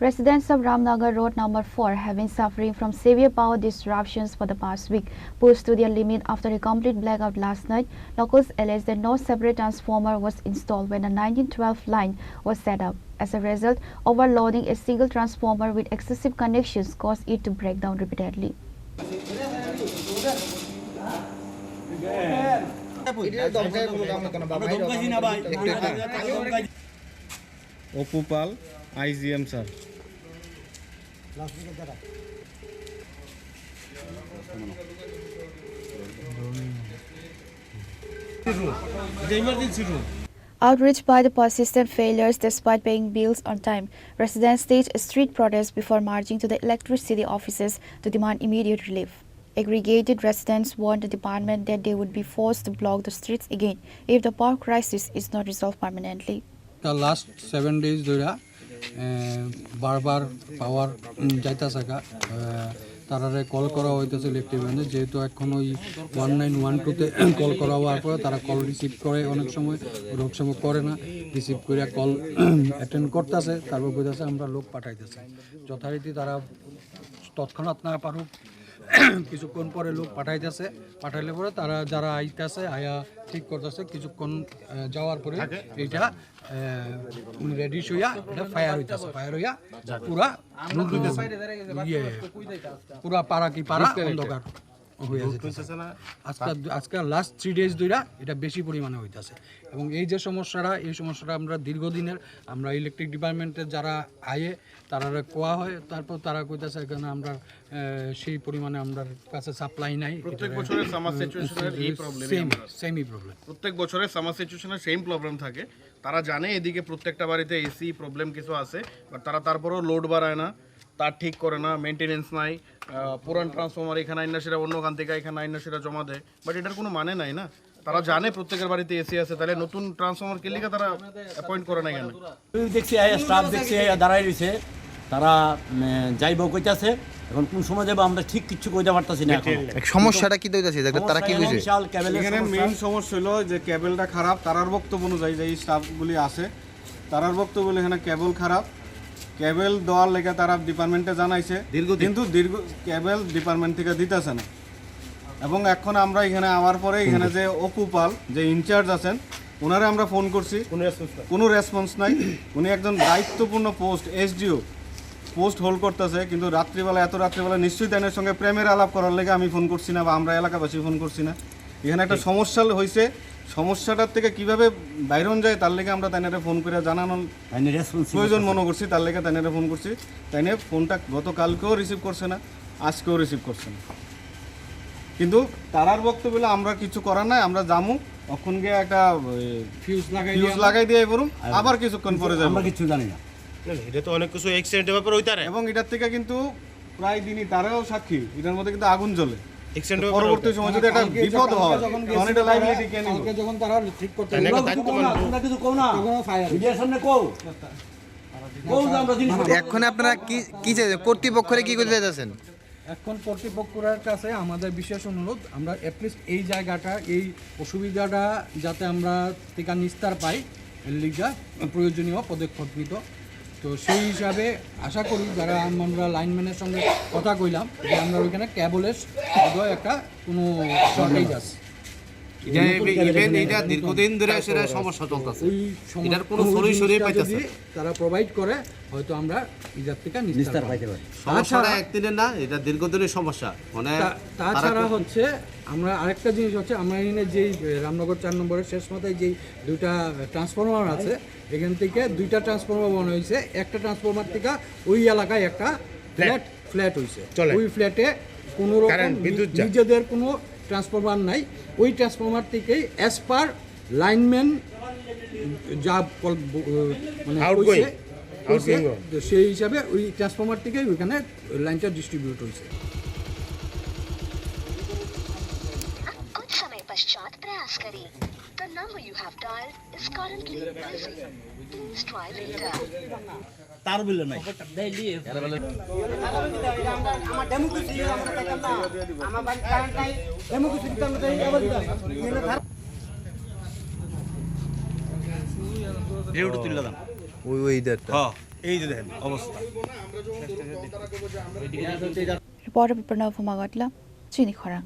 Residents of Ramnagar Road number 4 have been suffering from severe power disruptions for the past week, pushed to their limit after a complete blackout last night. Locals allege that no separate transformer was installed when the 1912 line was set up. As a result, overloading a single transformer with excessive connections caused it to break down repeatedly. Opupal, IGM sir. Outraged by the persistent failures despite paying bills on time, residents staged a street protest before marching to the electricity offices to demand immediate relief. Aggregated residents warned the department that they would be forced to block the streets again if the power crisis is not resolved permanently. The last 7 days ধরে বারবার পাওয়ার যাইতাছে তারারে call করা হইতেছে ইলেকট্রিশিয়ানে যেহেতু এখন ওই 1912-তে call করা হওয়ার পরে তারা কল রিসিভ করে অনেক সময় করে না রিসিভ করে কল অ্যাটেন্ড করতেছে তারপর কইতাছে আমরা লোক পাঠাইতেছি যথারীতি তারা তৎক্ষণাৎ না পারুক কিছুক্ষণ পরে লোক পাঠাইতেছে পাঠাইলে পরে তারা যারা আইতেছে আয়া ঠিক করতেছে কিছুক্ষণ যাওয়ার পরে এইটা রেডি হইয়া এটা ফায়ার হইতেছে ফায়ার হইয়া পুরা পুরা পাড়া কি পাড়া অন্ধকার হয়ে যেতেছে আজকে লাস্ট 3 ডেজ ধরে এটা বেশি পরিমাণে হইতেছে এবং এই যে সমস্যাটা এই সমস্যাটা আমরা দীর্ঘদিনের আমরা ইলেকট্রিক ডিপার্টমেন্টের যারা আয়ে তারা কোয়া হয় তারপর তারা কইতাছে এখানে আমরা সেই পরিমাণে আমরা কাছে সাপ্লাই নাই প্রত্যেক বছরের সামার সিচুয়েশনের এই প্রবলেম সেমই প্রবলেম প্রত্যেক বছরের সামার সিচুয়েশনের সেম প্রবলেম থাকে তারা জানে এদিকে প্রত্যেকটা বাড়িতে এসি প্রবলেম কিছু আছে বাট তারা তারপরও লোড বাড়ায় না তার ঠিক করে না মেইনটেনেন্স নাই পুরান ট্রান্সফরমার এখানে আইনা সেটা অন্য খান থেকে এখানে আইনা সেটা জমা দেয় বাট এটার কোনো মানে নাই না তারা জানে প্রত্যেকের বাড়িতে এসি আছে তাহলে নতুন ট্রান্সফরমার কে লিগা তারা অ্যাপয়েন্ট করে না কেন দেখছি স্টাফ দেখছি দাঁড়াই রয়েছে তারা যাইব কইতাছে এখন কোন সময় যাবো আমরা ঠিক কিছু কইতে পারতাছি না এখন সমস্যাটা কি হইতাছে তারা কি কইছে এখানে মেইন সমস্যা হলো যে কেবলটা খারাপ তারার বক্তব্য অনুযায়ী যে স্টাফগুলি আছে তারার বক্তব্য এখানে কেবল খারাপ কেবল দেওয়ার লেগে তারা ডিপার্টমেন্টে জানাইছে কিন্তু কেবল ডিপার্টমেন্ট থেকে দিতেছে না এবং এখন আমরা এখানে আওয়ার পরে এখানে যে অপুপাল যে ইনচার্জ আছেন ওনারে আমরা ফোন করছি কোনো রেসপন্স নাই উনি একজন দায়িত্বপূর্ণ পোস্ট এসডিও পোস্ট হোল্ড করতেছে কিন্তু এত রাত্রিবেলা নিশ্চয়ই তাদের সঙ্গে প্রেমের আলাপ করার লেগে আমি ফোন করছি না বা আমরা এলাকাবাসী ফোন করছি না এখানে একটা সমস্যা হয়েছে সমস্যাটার থেকে কিভাবে বাইরন যায় তার লেগে আমরা তাইনারে ফোন করে জানানোর প্রয়োজন মনে করছি তার লেগে তাইনারে ফোন করছি তাইনে ফোনটা গতকালকেও রিসিভ করছে না আজকেও রিসিভ করছে না কিন্তু তারার বক্তব্য আমরা কিছু করার নাই আমরা জামু তখন গিয়ে একটা ফিউজ লাগাই দিয়ে বলুন আবার কিছুক্ষণ পরে যাবো আমরা কিছু জানি না এটা তো অনেক কিছু অ্যাক্সিডেন্টের ব্যাপার হইতারে এবং এটার থেকে কিন্তু প্রায় দিনই তারাও সাক্ষী এটার মধ্যে কিন্তু আগুন জ্বলে পরবর্তী সময় যদি একটা বিপদ হয় তখন এটা লাইবিলিটি কে নিবে যখন তারা ঠিক করতে আমরা কিছু কও না মিডিয়ার সামনে কও আমরা জিনিস এখন আপনারা কি চাই কর্তৃপক্ষরে কি করতে যাচ্ছেন এখন কর্তৃপক্ষের কাছে আমাদের বিশেষ অনুরোধ আমরা অ্যাটলিস্ট এই জায়গাটা এই অসুবিধাটা যাতে আমরা টিকা নিস্তার পাই এর লিগা প্রয়োজনীয় পদক্ষেপ নিত তো সেই হিসাবে আশা করি যারা আমরা লাইনম্যানের সঙ্গে কথা কইলাম যে আমরা ওইখানে ক্যাবলের বোধহয় একটা কোনো শর্টেজ আছে দীর্ঘদিন ধরে সেটা সমস্যা চলতেছে এটার কোনো সলিউশনই পাইতেছে তারা প্রোভাইড করে হয়তো আমরা ইজার থেকে নিস্তার পাইতে পারি সমস্যাটা একদিনের না এটা দীর্ঘদিনের সমস্যা মানে তাছাড়া হচ্ছে আমরা আরেকটা জিনিস হচ্ছে আমরা এখানে যেই রামনগর 4 নম্বরের শেষ মাথায় যেই দুইটা ট্রান্সফরমার আছে এখান থেকে দুইটা ট্রান্সফরমার বানানো হয়েছে একটা ট্রান্সফরমার থেকে ওই এলাকায় একটা ফ্ল্যাট হয়েছে ওই ফ্ল্যাটে কোনো রকম নিজেদের কোনো ট্রান্সফরমার নাই ওই ট্রান্সফরমার থেকেই অ্যাজ পার লাইনম্যান যা মানে সেই হিসাবে ওই ট্রান্সফরমার থেকেই ওইখানে লাইনটা ডিস্ট্রিবিউট হয়েছে कुछ समय पश्चात प्रयास करें The number you have dialed is currently busy. Please try later. তার বিলে নাই আমার ডেমোক্রেসি আমরা পাইতাম না আমার বাড়ি কারেন্ট নাই ডেমোক্রেসি দিতাম না আবার রেউড তুললা দাম ওই ইদারটা হ্যাঁ এই যে দেখেন অবস্থা। Reporter Pranav Magatla, Chini Khorang.